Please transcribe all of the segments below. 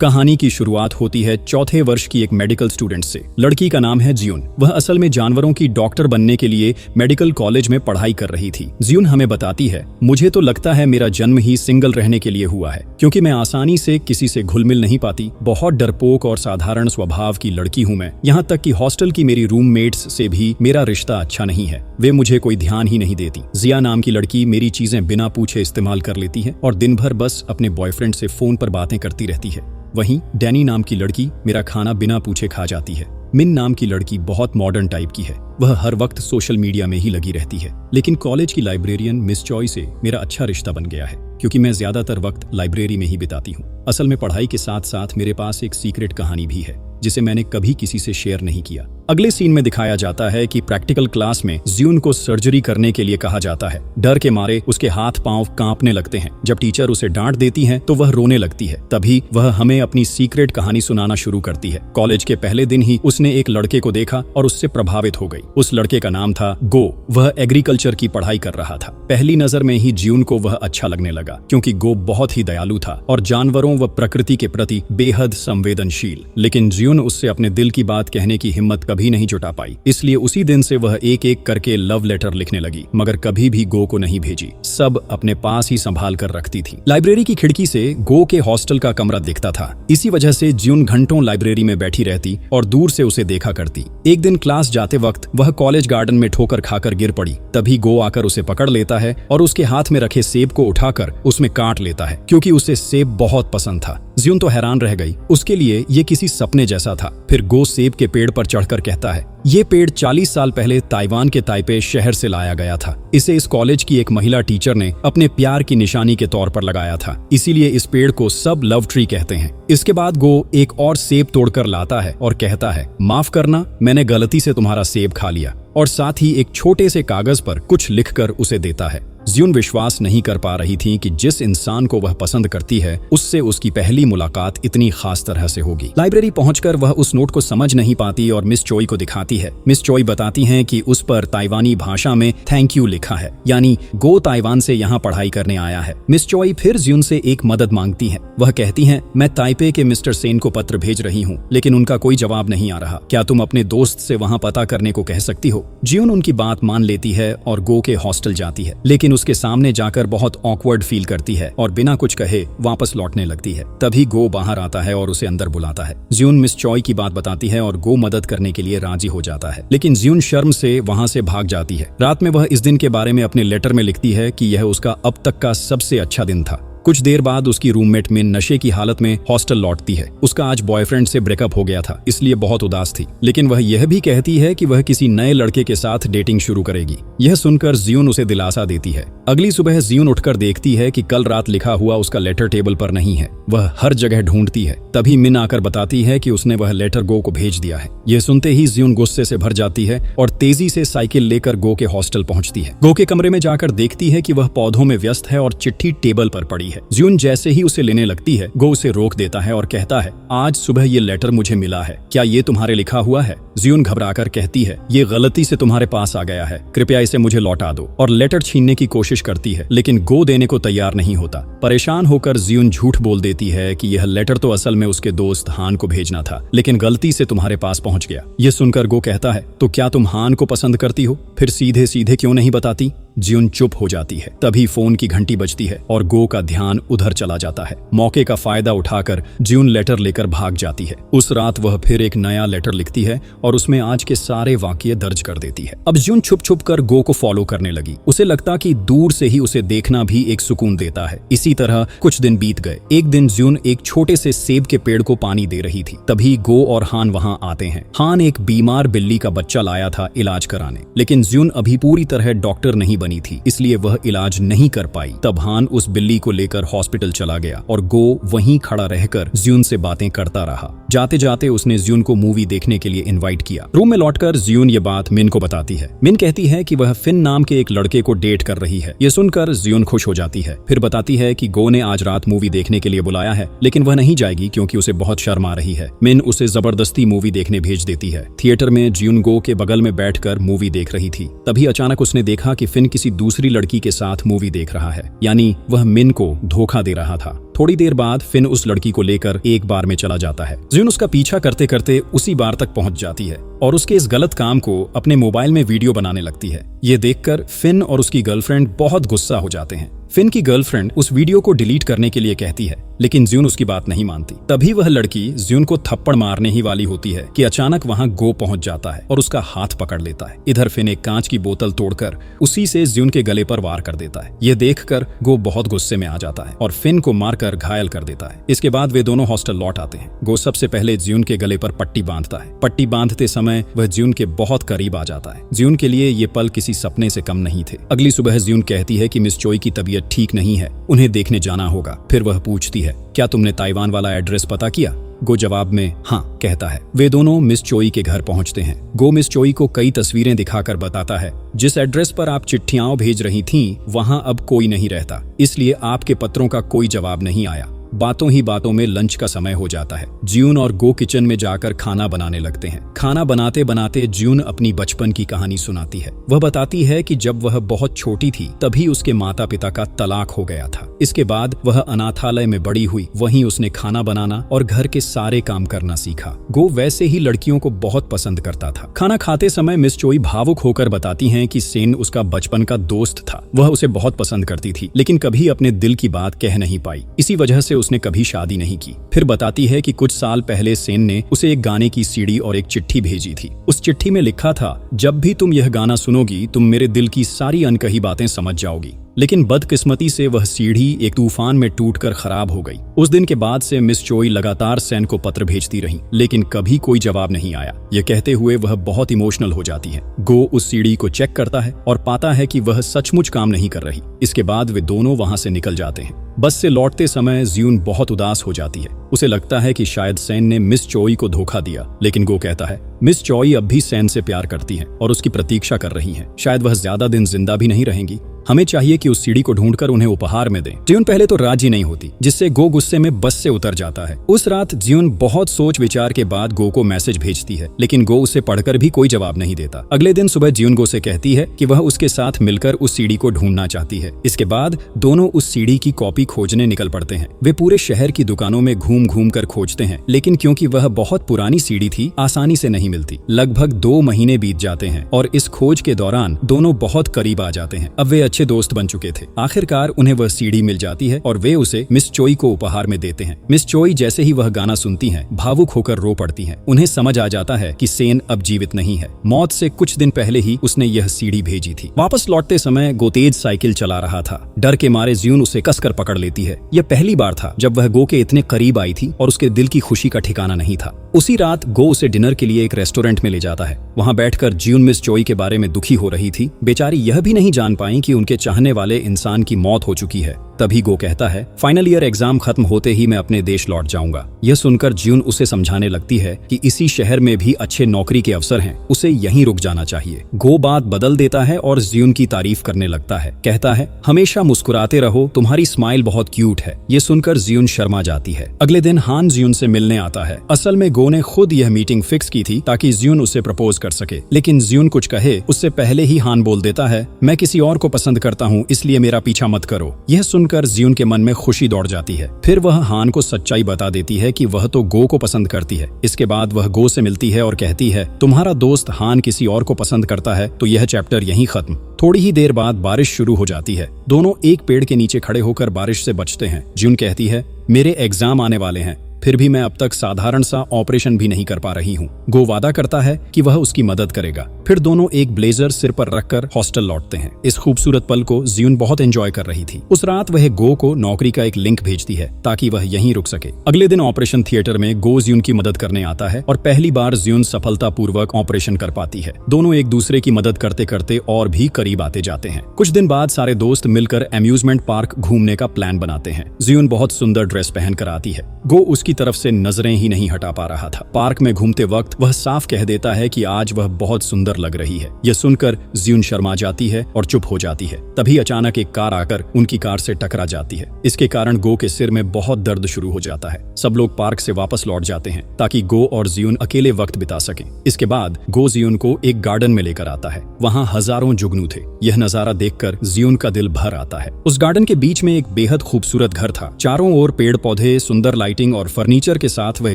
कहानी की शुरुआत होती है चौथे वर्ष की एक मेडिकल स्टूडेंट से। लड़की का नाम है जियून। वह असल में जानवरों की डॉक्टर बनने के लिए मेडिकल कॉलेज में पढ़ाई कर रही थी। जियून हमें बताती है, मुझे तो लगता है मेरा जन्म ही सिंगल रहने के लिए हुआ है, क्योंकि मैं आसानी से किसी से घुल मिल नहीं पाती। बहुत डरपोक और साधारण स्वभाव की लड़की हूँ मैं। यहाँ तक कि हॉस्टल की मेरी रूममेट्स से भी मेरा रिश्ता अच्छा नहीं है। वे मुझे कोई ध्यान ही नहीं देती। जिया नाम की लड़की मेरी चीजें बिना पूछे इस्तेमाल कर लेती है और दिन भर बस अपने बॉयफ्रेंड से फोन पर बातें करती रहती है। वहीं डैनी नाम की लड़की मेरा खाना बिना पूछे खा जाती है। मिन नाम की लड़की बहुत मॉडर्न टाइप की है। वह हर वक्त सोशल मीडिया में ही लगी रहती है। लेकिन कॉलेज की लाइब्रेरियन मिस चॉय से मेरा अच्छा रिश्ता बन गया है, क्योंकि मैं ज्यादातर वक्त लाइब्रेरी में ही बिताती हूँ। असल में पढ़ाई के साथ साथ मेरे पास एक सीक्रेट कहानी भी है, जिसे मैंने कभी किसी से शेयर नहीं किया। अगले सीन में दिखाया जाता है कि प्रैक्टिकल क्लास में जियून को सर्जरी करने के लिए कहा जाता है। डर के मारे उसके हाथ पांव कांपने लगते हैं। जब टीचर उसे डांट देती है तो वह रोने लगती है। तभी वह हमें अपनी सीक्रेट कहानी सुनाना शुरू करती है। कॉलेज के पहले दिन ही उसने एक लड़के को देखा और उससे प्रभावित हो गई। उस लड़के का नाम था गो। वह एग्रीकल्चर की पढ़ाई कर रहा था। पहली नजर में ही जियून को वह अच्छा लगने लगा, क्योंकि गो बहुत ही दयालु था और जानवरों व प्रकृति के प्रति बेहद संवेदनशील। लेकिन जियून उससे अपने दिल की बात कहने की हिम्मत कभी नहीं जुटा पाई। इसलिए उसी दिन से वह एक एक करके लव लेटर लिखने लगी, मगर कभी भी गो को नहीं भेजी। सब अपने पास ही संभाल कर रखती थी। लाइब्रेरी की खिड़की से गो के हॉस्टल का कमरा दिखता था। इसी वजह से जियून घंटों लाइब्रेरी में बैठी रहती और दूर से उसे देखा करती। एक दिन क्लास जाते वक्त वह कॉलेज गार्डन में ठोकर खाकर गिर पड़ी। तभी गो आकर उसे पकड़ लेता है और उसके हाथ में रखे सेब को उठाकर उसमें काट लेता है, क्योंकि उसे सेब बहुत पसंद था। जियून तो हैरान रह गई। उसके लिए ये किसी सपने जैसा था। फिर गो सेब के पेड़ पर चढ़कर कहता है, ये पेड़ 40 साल पहले ताइवान के ताइपे शहर से लाया गया था। इसे इस कॉलेज की एक महिला टीचर ने अपने प्यार की निशानी के तौर पर लगाया था। इसीलिए इस पेड़ को सब लव ट्री कहते हैं। इसके बाद गो एक और सेब तोड़कर लाता है और कहता है, माफ करना, मैंने गलती से तुम्हारा सेब खा लिया, और साथ ही एक छोटे से कागज पर कुछ लिखकर उसे देता है। जियून विश्वास नहीं कर पा रही थी कि जिस इंसान को वह पसंद करती है, उससे उसकी पहली मुलाकात इतनी खास तरह से होगी। लाइब्रेरी पहुंचकर वह उस नोट को समझ नहीं पाती और मिस चोई को दिखाती है। मिस चोई बताती हैं कि उस पर ताइवानी भाषा में थैंक यू लिखा है, यानी गो ताइवान से यहाँ पढ़ाई करने आया है। मिस चोई फिर जियून से एक मदद मांगती है। वह कहती हैं, मैं ताइपे के मिस्टर सेन को पत्र भेज रही हूँ, लेकिन उनका कोई जवाब नहीं आ रहा। क्या तुम अपने दोस्त से वहाँ पता करने को कह सकती हो? जियून उनकी बात मान लेती है और गो के हॉस्टल जाती है, लेकिन उसके सामने जाकर बहुत ऑकवर्ड फील करती है और बिना कुछ कहे वापस लौटने लगती है। तभी गो बाहर आता है और उसे अंदर बुलाता है। जियून मिस चॉय की बात बताती है और गो मदद करने के लिए राजी हो जाता है, लेकिन जियून शर्म से वहां से भाग जाती है। रात में वह इस दिन के बारे में अपने लेटर में लिखती है कि यह उसका अब तक का सबसे अच्छा दिन था। कुछ देर बाद उसकी रूममेट मिन नशे की हालत में हॉस्टल लौटती है। उसका आज बॉयफ्रेंड से ब्रेकअप हो गया था, इसलिए बहुत उदास थी। लेकिन वह यह भी कहती है कि वह किसी नए लड़के के साथ डेटिंग शुरू करेगी। यह सुनकर जियून उसे दिलासा देती है। अगली सुबह जियून उठकर देखती है कि कल रात लिखा हुआ उसका लेटर टेबल पर नहीं है। वह हर जगह ढूंढती है। तभी मिन आकर बताती है कि उसने वह लेटर गो को भेज दिया है। यह सुनते ही जियून गुस्से से भर जाती है और तेजी से साइकिल लेकर गो के हॉस्टल पहुंचती है। गो के कमरे में जाकर देखती है कि वह पौधों में व्यस्त है और चिट्ठी टेबल पर पड़ी है। जियून जैसे ही उसे लेने लगती है, गो उसे रोक देता है और कहता है, आज सुबह ये लेटर मुझे मिला है, क्या ये तुम्हारे लिखा हुआ है? जियून घबराकर कहती है, ये गलती से तुम्हारे पास आ गया है, कृपया इसे मुझे लौटा दो, और लेटर छीनने की कोशिश करती है, लेकिन गो देने को तैयार नहीं होता। परेशान होकर जियून झूठ बोल देती है कि यह लेटर तो असल में उसके दोस्त हान को भेजना था, लेकिन गलती से तुम्हारे पास पहुंच गया। ये सुनकर गो कहता है, तो क्या तुम हान को पसंद करती हो? फिर सीधे सीधे क्यों नहीं बताती? जियून चुप हो जाती है। तभी फोन की घंटी बजती है और गो का ध्यान उधर चला जाता है। मौके का फायदा उठाकर जियून लेटर लेकर भाग जाती है। उस रात वह फिर एक नया लेटर लिखती है और उसमें आज के सारे वाकये दर्ज कर देती है। अब जियून छुप छुप कर गो को फॉलो करने लगी। उसे लगता कि दूर से ही उसे देखना भी एक सुकून देता है। इसी तरह कुछ दिन बीत गए। एक दिन जियून एक छोटे से सेब के पेड़ को पानी दे रही थी। तभी गो और हान वहां आते हैं। हान एक बीमार बिल्ली का बच्चा लाया था इलाज कराने, लेकिन जियून अभी पूरी तरह डॉक्टर नहीं बनी थी, इसलिए वह इलाज नहीं कर पाई। तब हान उस बिल्ली को लेकर हॉस्पिटल चला गया और गो वहीं खड़ा रहकर जियून से बातें करता रहा। जाते जाते उसने जियून को मूवी देखने के लिए इनवाइट किया। रूम में लौटकर जियून ये बात मिन को बताती है। मिन कहती है कि वह फिन नाम के एक लड़के को डेट कर रही है। ये सुनकर जियून खुश हो जाती है। फिर बताती है कि गो ने आज रात मूवी देखने के लिए बुलाया है, लेकिन वह नहीं जाएगी क्योंकि उसे बहुत शर्म आ रही है। मिन उसे जबरदस्ती मूवी देखने भेज देती है। थिएटर में जियून गो के बगल में बैठकर मूवी देख रही थी। तभी अचानक उसने देखा कि फिन किसी दूसरी लड़की के साथ मूवी देख रहा है, यानी वह मिन को धोखा दे रहा था। थोड़ी देर बाद फिन उस लड़की को लेकर एक बार में चला जाता है। जियून उसका पीछा करते करते उसी बार तक पहुंच जाती है और उसके इस गलत काम को अपने मोबाइल में वीडियो बनाने लगती है। ये देखकर फिन और उसकी गर्लफ्रेंड बहुत गुस्सा हो जाते हैं। फिन की गर्लफ्रेंड उस वीडियो को डिलीट करने के लिए कहती है, लेकिन जियून उसकी बात नहीं मानती। तभी वह लड़की जियून को थप्पड़ मारने ही वाली होती है कि अचानक वहां गो पहुंच जाता है और उसका हाथ पकड़ लेता है। इधर फिन एक कांच की बोतल तोड़कर उसी से जियून के गले पर वार कर देता है। यह देखकर गो बहुत गुस्से में आ जाता है और फिन को मारकर घायल कर देता है। इसके बाद वे दोनों हॉस्टल लौट आते हैं। गो सबसे पहले जियून के गले पर पट्टी बांधता है। पट्टी बांधते समय वह जियून के बहुत करीब आ जाता है। जियून के लिए ये पल किसी सपने से कम नहीं थे। अगली सुबह जियून कहती है कि मिस चोई की तबीयत ठीक नहीं है, उन्हें देखने जाना होगा। फिर वह पूछती है, क्या तुमने ताइवान वाला एड्रेस पता किया? गो जवाब में हाँ कहता है। वे दोनों मिस चोई के घर पहुंचते हैं। गो मिस चोई को कई तस्वीरें दिखाकर बताता है, जिस एड्रेस पर आप चिट्ठियां भेज रही थीं, वहां अब कोई नहीं रहता, इसलिए आपके पत्रों का कोई जवाब नहीं आया। बातों ही बातों में लंच का समय हो जाता है। जियून और गो किचन में जाकर खाना बनाने लगते हैं। खाना बनाते बनाते जियून अपनी बचपन की कहानी सुनाती है। वह बताती है कि जब वह बहुत छोटी थी तभी उसके माता पिता का तलाक हो गया था। इसके बाद वह अनाथालय में बड़ी हुई। वहीं उसने खाना बनाना और घर के सारे काम करना सीखा। गो वैसे ही लड़कियों को बहुत पसंद करता था। खाना खाते समय मिस चोई भावुक होकर बताती हैं कि सेन उसका बचपन का दोस्त था। वह उसे बहुत पसंद करती थी, लेकिन कभी अपने दिल की बात कह नहीं पाई। इसी वजह से उसने कभी शादी नहीं की। फिर बताती है कि कुछ साल पहले सेन ने उसे एक गाने की सीडी और एक चिट्ठी भेजी थी। उस चिट्ठी में लिखा था, जब भी तुम यह गाना सुनोगी तुम मेरे दिल की सारी अनकही बातें समझ जाओगी। लेकिन बदकिस्मती से वह सीढ़ी एक तूफान में टूटकर खराब हो गई। उस दिन के बाद से मिस चोई लगातार सेन को पत्र भेजती रही, लेकिन कभी कोई जवाब नहीं आया। यह कहते हुए वह बहुत इमोशनल हो जाती है। गो उस सीढ़ी को चेक करता है और पाता है कि वह सचमुच काम नहीं कर रही। इसके बाद वे दोनों वहां से निकल जाते हैं। बस से लौटते समय जियून बहुत उदास हो जाती है। उसे लगता है कि शायद सेन ने मिस चोई को धोखा दिया, लेकिन गो कहता है मिस चोई अब भी सेन से प्यार करती है और उसकी प्रतीक्षा कर रही है। शायद वह ज्यादा दिन जिंदा भी नहीं रहेंगी। हमें चाहिए कि उस सीढ़ी को ढूंढकर उन्हें उपहार में दें। जियून पहले तो राजी नहीं होती, जिससे गो गुस्से में बस से उतर जाता है। उस रात जियून बहुत सोच विचार के बाद गो को मैसेज भेजती है, लेकिन गो उसे पढ़कर भी कोई जवाब नहीं देता। अगले दिन सुबह जियून गो से कहती है कि वह उसके साथ मिलकर उस सीढ़ी को ढूंढना चाहती है। इसके बाद दोनों उस सीढ़ी की कॉपी खोजने निकल पड़ते हैं। वे पूरे शहर की दुकानों में घूम घूम कर खोजते हैं, लेकिन क्योंकि वह बहुत पुरानी सीढ़ी थी, आसानी से नहीं मिलती। लगभग 2 महीने बीत जाते हैं और इस खोज के दौरान दोनों बहुत करीब आ जाते हैं। अब वे अच्छे दोस्त बन चुके थे। आखिरकार उन्हें वह सीढ़ी मिल जाती है और वे उसे मिस चोई को उपहार में देते हैं। मिस चोई जैसे ही वह गाना सुनती हैं, भावुक होकर रो पड़ती हैं। उन्हें समझ आ जाता है कि सेन अब जीवित नहीं है। मौत से कुछ दिन पहले ही उसने यह सीढ़ी भेजी थी। वापस लौटते समय गो तेज साइकिल चला रहा था। डर के मारे जियून उसे कसकर पकड़ लेती है। यह पहली बार था जब वह गो के इतने करीब आई थी और उसके दिल की खुशी का ठिकाना नहीं था। उसी रात गो उसे डिनर के लिए एक रेस्टोरेंट में ले जाता है। वहां बैठकर जियून मिस चोई के बारे में दुखी हो रही थी। बेचारी यह भी नहीं जान पाई कि उनके चाहने वाले इंसान की मौत हो चुकी है। तभी गो कहता है, फाइनल ईयर एग्जाम खत्म होते ही मैं अपने देश लौट जाऊंगा। यह सुनकर जियून उसे समझाने लगती है कि इसी शहर में भी अच्छे नौकरी के अवसर हैं, उसे यहीं रुक जाना चाहिए। गो बात बदल देता है और जियून की तारीफ करने लगता है। कहता है, हमेशा मुस्कुराते रहो, तुम्हारी स्माइल बहुत क्यूट है। ये सुनकर जियून शर्मा जाती है। अगले दिन हान जियून से मिलने आता है। असल में गो ने खुद यह मीटिंग फिक्स की थी ताकि जियून उसे प्रपोज कर सके, लेकिन जियून कुछ कहे उससे पहले ही हान बोल देता है, मैं किसी और को पसंद करता हूँ, इसलिए मेरा पीछा मत करो। यह सुनकर जियून के मन में खुशी दौड़ जाती है। फिर वह हान को सच्चाई बता देती है कि वह तो गो को पसंद करती है। इसके बाद वह गो से मिलती है और कहती है, तुम्हारा दोस्त हान किसी और को पसंद करता है तो यह चैप्टर यहीं खत्म। थोड़ी ही देर बाद बारिश शुरू हो जाती है। दोनों एक पेड़ के नीचे खड़े होकर बारिश से बचते हैं। जियून कहती है, मेरे एग्जाम आने वाले हैं, फिर भी मैं अब तक साधारण सा ऑपरेशन भी नहीं कर पा रही हूँ। गो वादा करता है कि वह उसकी मदद करेगा। फिर दोनों एक ब्लेजर सिर पर रखकर हॉस्टल लौटते हैं। इस खूबसूरत पल को जियून बहुत एंजॉय कर रही थी। उस रात वह गो को नौकरी का एक लिंक भेजती है ताकि वह यहीं रुक सके। अगले दिन ऑपरेशन थिएटर में गो जियून की मदद करने आता है और पहली बार जियून सफलतापूर्वक ऑपरेशन कर पाती है। दोनों एक दूसरे की मदद करते करते और भी करीब आते जाते हैं। कुछ दिन बाद सारे दोस्त मिलकर अम्यूजमेंट पार्क घूमने का प्लान बनाते हैं। जियून बहुत सुंदर ड्रेस पहनकर आती है। गो उसके उसकी तरफ से नजरें ही नहीं हटा पा रहा था। पार्क में घूमते वक्त वह साफ कह देता है कि आज वह बहुत सुंदर लग रही है। यह सुनकर ज्यून शर्मा जाती है और चुप हो जाती है। तभी अचानक एक कार आकर उनकी कार से टकरा जाती है। इसके कारण गो के सिर में बहुत दर्द शुरू हो जाता है। सब लोग पार्क से वापस लौट जाते हैं ताकि गो और ज्यून अकेले वक्त बिता सकें। इसके बाद गो ज्यून को एक गार्डन में लेकर आता है। वहाँ हजारों जुगनू थे। यह नजारा देखकर ज्यून का दिल भर आता है। उस गार्डन के बीच में एक बेहद खूबसूरत घर था। चारों ओर पेड़ पौधे, सुंदर लाइटिंग और फर्नीचर के साथ वह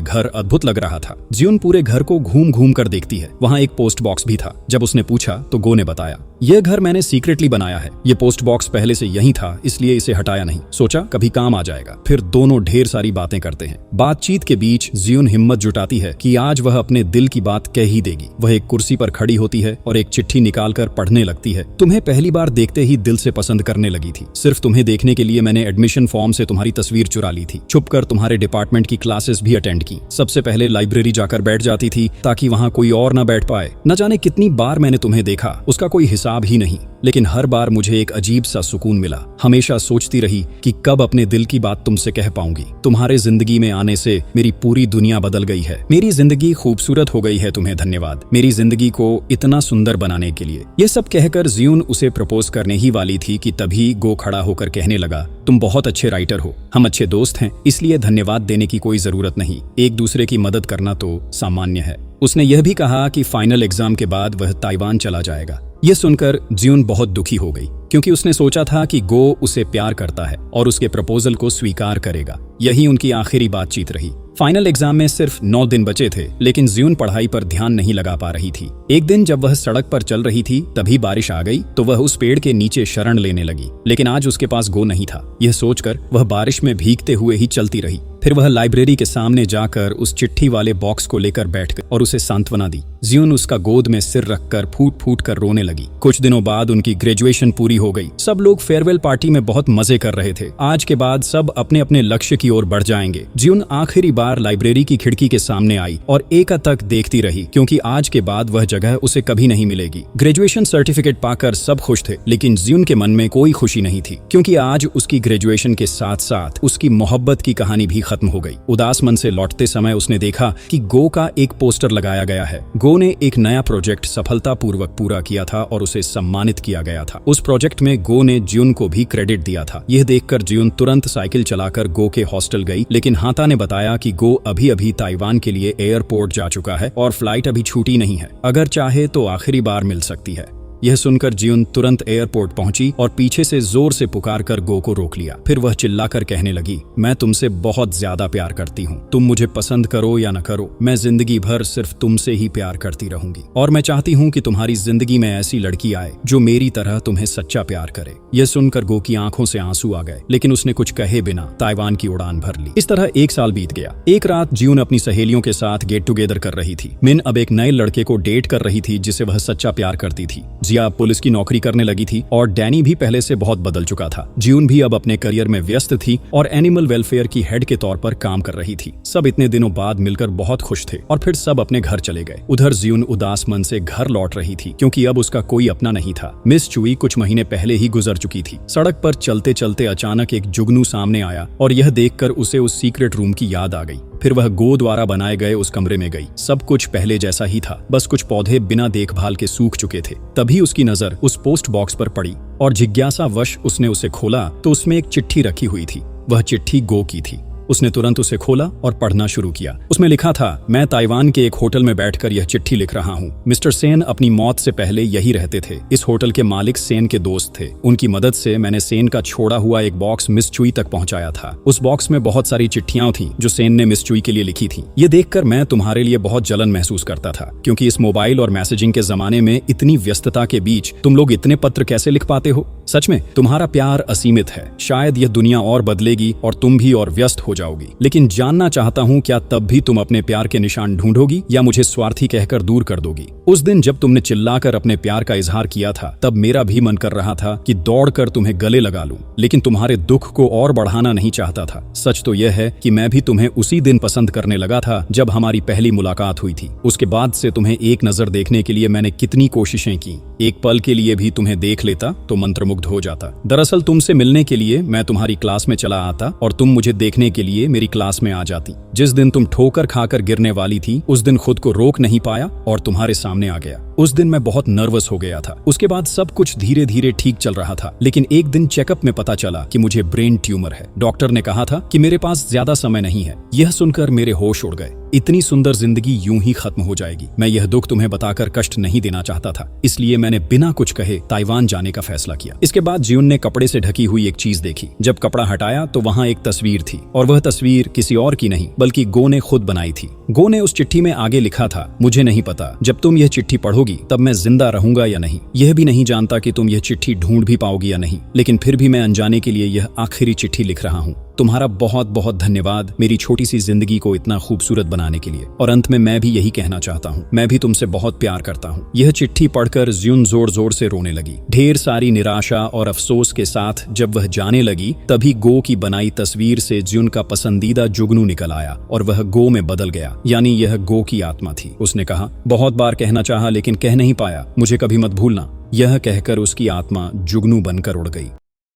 घर अद्भुत लग रहा था। ज्यून पूरे घर को घूम घूम कर देखती है। वहाँ एक पोस्ट बॉक्स भी था। जब उसने पूछा तो गो ने बताया, यह घर मैंने सीक्रेटली बनाया है। ये पोस्ट बॉक्स पहले से यही था, इसलिए इसे हटाया नहीं। सोचा कभी काम आ जाएगा। फिर दोनों ढेर सारी बातें करते हैं। बातचीत के बीच ज्यून हिम्मत जुटाती है कि आज वह अपने दिल की बात कह ही देगी। वह एक कुर्सी पर खड़ी होती है और एक चिट्ठी निकालकर पढ़ने लगती है। तुम्हें पहली बार देखते ही दिल से पसंद करने लगी थी। सिर्फ तुम्हें देखने के लिए मैंने एडमिशन फॉर्म से तुम्हारी तस्वीर चुरा ली थी। छुपकर तुम्हारे डिपार्टमेंट की क्लासेस भी अटेंड की। सबसे पहले लाइब्रेरी जाकर बैठ जाती थी ताकि वहाँ कोई और न बैठ पाए। न जाने कितनी बार मैंने तुम्हें देखा, उसका कोई हिसाब ही नहीं। लेकिन हर बार मुझे एक अजीब सा सुकून मिला। हमेशा सोचती रही कि कब अपने दिल की बात तुमसे कह पाऊंगी। तुम्हारे जिंदगी में आने से मेरी पूरी दुनिया बदल गई है। मेरी जिंदगी खूबसूरत हो गई है। तुम्हें धन्यवाद, मेरी जिंदगी को इतना सुंदर बनाने के लिए। ये सब कहकर ज्यून उसे प्रपोज करने ही वाली थी कि तभी गो खड़ा होकर कहने लगा, तुम बहुत अच्छे राइटर हो, हम अच्छे दोस्त हैं, इसलिए धन्यवाद देने की कोई जरूरत नहीं। एक दूसरे की मदद करना तो सामान्य है। उसने यह भी कहा कि फाइनल एग्जाम के बाद वह ताइवान चला जाएगा। यह सुनकर ज्यून बहुत दुखी हो गई, क्योंकि उसने सोचा था कि गो उसे प्यार करता है और उसके प्रपोजल को स्वीकार करेगा। यही उनकी आखिरी बातचीत रही। फाइनल एग्जाम में सिर्फ 9 दिन बचे थे, लेकिन ज्यून पढ़ाई पर ध्यान नहीं लगा पा रही थी। एक दिन जब वह सड़क पर चल रही थी, तभी बारिश आ गई तो वह उस पेड़ के नीचे शरण लेने लगी। लेकिन आज उसके पास गो नहीं था। यह सोचकर वह बारिश में भीगते हुए ही चलती रही। फिर वह लाइब्रेरी के सामने जाकर उस चिट्ठी वाले बॉक्स को लेकर बैठ गई और उसे सांत्वना दी। ज्यून उसका गोद में सिर रखकर फूट फूट कर रोने लगी। कुछ दिनों बाद उनकी ग्रेजुएशन पूरी हो गई। सब लोग फेयरवेल पार्टी में बहुत मजे कर रहे थे। आज के बाद सब अपने अपने लक्ष्य की ओर बढ़ जाएंगे। ज्यून आखिरी बार लाइब्रेरी की खिड़की के सामने आई और एकातक देखती रही, क्योंकि आज के बाद वह जगह उसे कभी नहीं मिलेगी। ग्रेजुएशन सर्टिफिकेट पाकर सब खुश थे, लेकिन ज्यून के मन में कोई खुशी नहीं थी, क्योंकि आज उसकी ग्रेजुएशन के साथ साथ उसकी मोहब्बत की कहानी भी खत्म हो गई। उदास मन से लौटते समय उसने देखा कि गो का एक पोस्टर लगाया गया है। गो ने एक नया प्रोजेक्ट सफलतापूर्वक पूरा किया था और उसे सम्मानित किया गया था। उस प्रोजेक्ट में गो ने ज्यून को भी क्रेडिट दिया था। यह देखकर ज्यून तुरंत साइकिल चलाकर गो के हॉस्टल गई, लेकिन हाता ने बताया कि गो अभी अभी ताइवान के लिए एयरपोर्ट जा चुका है और फ्लाइट अभी छूटी नहीं है। अगर चाहे तो आखिरी बार मिल सकती है। यह सुनकर ज्यून तुरंत एयरपोर्ट पहुंची और पीछे से जोर से पुकारकर गो को रोक लिया। फिर वह चिल्लाकर कहने लगी, मैं तुमसे बहुत ज्यादा प्यार करती हूँ। तुम मुझे पसंद करो या न करो, मैं जिंदगी भर सिर्फ तुमसे ही प्यार करती रहूंगी और मैं चाहती हूँ कि तुम्हारी जिंदगी में ऐसी लड़की आए जो मेरी तरह तुम्हें सच्चा प्यार करे। यह सुनकर गो की आंखों से आंसू आ गए, लेकिन उसने कुछ कहे बिना ताइवान की उड़ान भर ली। इस तरह 1 साल बीत गया। एक रात ज्यून अपनी सहेलियों के साथ गेट टुगेदर कर रही थी। मिन अब एक नए लड़के को डेट कर रही थी जिसे वह सच्चा प्यार करती थी। जिया पुलिस की नौकरी करने लगी थी और डैनी भी पहले से बहुत बदल चुका था। ज्यून भी अब अपने करियर में व्यस्त थी और एनिमल वेलफेयर की हेड के तौर पर काम कर रही थी। सब इतने दिनों बाद मिलकर बहुत खुश थे और फिर सब अपने घर चले गए। उधर ज्यून उदास मन से घर लौट रही थी, क्योंकि अब उसका कोई अपना नहीं था। मिस चुई कुछ महीने पहले ही गुजर चुकी थी। सड़क पर चलते चलते अचानक एक जुगनू सामने आया और यह देखकर उसे उस सीक्रेट रूम की याद आ गई। फिर वह गो द्वारा बनाए गए उस कमरे में गई। सब कुछ पहले जैसा ही था, बस कुछ पौधे बिना देखभाल के सूख चुके थे। तभी उसकी नजर उस पोस्ट बॉक्स पर पड़ी और जिज्ञासावश उसने उसे खोला तो उसमें एक चिट्ठी रखी हुई थी। वह चिट्ठी गो की थी। उसने तुरंत उसे खोला और पढ़ना शुरू किया। उसमें लिखा था, मैं ताइवान के एक होटल में बैठकर यह चिट्ठी लिख रहा हूँ। मिस्टर सेन अपनी मौत से पहले यही रहते थे। इस होटल के मालिक सेन के दोस्त थे। उनकी मदद से मैंने सेन का छोड़ा हुआ एक बॉक्स मिस चुई तक पहुंचाया था। उस बॉक्स में बहुत सारी चिट्ठियां थीं जो सेन ने मिस चुई के लिए लिखी थी। ये देखकर मैं तुम्हारे लिए बहुत जलन महसूस करता था, क्योंकि इस मोबाइल और मैसेजिंग के जमाने में इतनी व्यस्तता के बीच तुम लोग इतने पत्र कैसे लिख पाते हो। सच में तुम्हारा प्यार असीमित है। शायद यह दुनिया और बदलेगी और तुम भी और व्यस्त हो जाओगी, लेकिन जानना चाहता हूँ क्या तब भी तुम अपने प्यार के निशान ढूंढोगी या मुझे स्वार्थी कहकर दूर कर दोगी। उस दिन जब तुमने चिल्लाकर अपने प्यार का इजहार किया था, तब मेरा भी मन कर रहा था कि दौड़कर तुम्हें गले लगा लूं, लेकिन तुम्हारे दुख को और बढ़ाना नहीं चाहता था। सच तो यह है कि मैं भी तुम्हें उसी दिन पसंद करने लगा था जब हमारी पहली मुलाकात हुई थी। उसके बाद से तुम्हें एक नजर देखने के लिए मैंने कितनी कोशिशें की। एक पल के लिए भी तुम्हें देख लेता तो मंत्रमुग्ध हो जाता। दरअसल तुमसे मिलने के लिए मैं तुम्हारी क्लास में चला आता और तुम मुझे देखने के लिए मेरी क्लास में आ जाती। जिस दिन तुम ठोकर खाकर गिरने वाली थी उस दिन खुद को रोक नहीं पाया और तुम्हारे सामने आ गया। उस दिन मैं बहुत नर्वस हो गया था। उसके बाद सब कुछ धीरे धीरे ठीक चल रहा था, लेकिन एक दिन चेकअप में पता चला कि मुझे ब्रेन ट्यूमर है। डॉक्टर ने कहा था कि मेरे पास ज्यादा समय नहीं है। यह सुनकर मेरे होश उड़ गए। इतनी सुंदर जिंदगी यूं ही खत्म हो जाएगी। मैं यह दुख तुम्हें बताकर कष्ट नहीं देना चाहता था, इसलिए मैंने बिना कुछ कहे ताइवान जाने का फैसला किया। इसके बाद जियुन ने कपड़े से ढकी हुई एक चीज देखी। जब कपड़ा हटाया तो वहां एक तस्वीर थी, और वह तस्वीर किसी और की नहीं बल्कि गो ने खुद बनाई थी। गो ने उस चिट्ठी में आगे लिखा था, मुझे नहीं पता जब तुम यह चिट्ठी पढ़ोगी तब मैं जिंदा रहूंगा या नहीं। यह भी नहीं जानता कि तुम यह चिट्ठी ढूंढ भी पाओगी या नहीं, लेकिन फिर भी मैं अनजाने के लिए यह आखिरी चिट्ठी लिख रहा हूँ। तुम्हारा बहुत बहुत धन्यवाद मेरी छोटी सी जिंदगी को इतना खूबसूरत बनाने के लिए। और अंत में मैं भी यही कहना चाहता हूँ, मैं भी तुमसे बहुत प्यार करता हूँ। यह चिट्ठी पढ़कर जियुन जोर जोर से रोने लगी। ढेर सारी निराशा और अफसोस के साथ जब वह जाने लगी तभी गो की बनाई तस्वीर से जियुन का पसंदीदा जुगनू निकल आया और वह गो में बदल गया, यानी यह गो की आत्मा थी। उसने कहा, बहुत बार कहना चाहा लेकिन कह नहीं पाया, मुझे कभी मत भूलना। यह कहकर उसकी आत्मा जुगनू बनकर उड़ गई।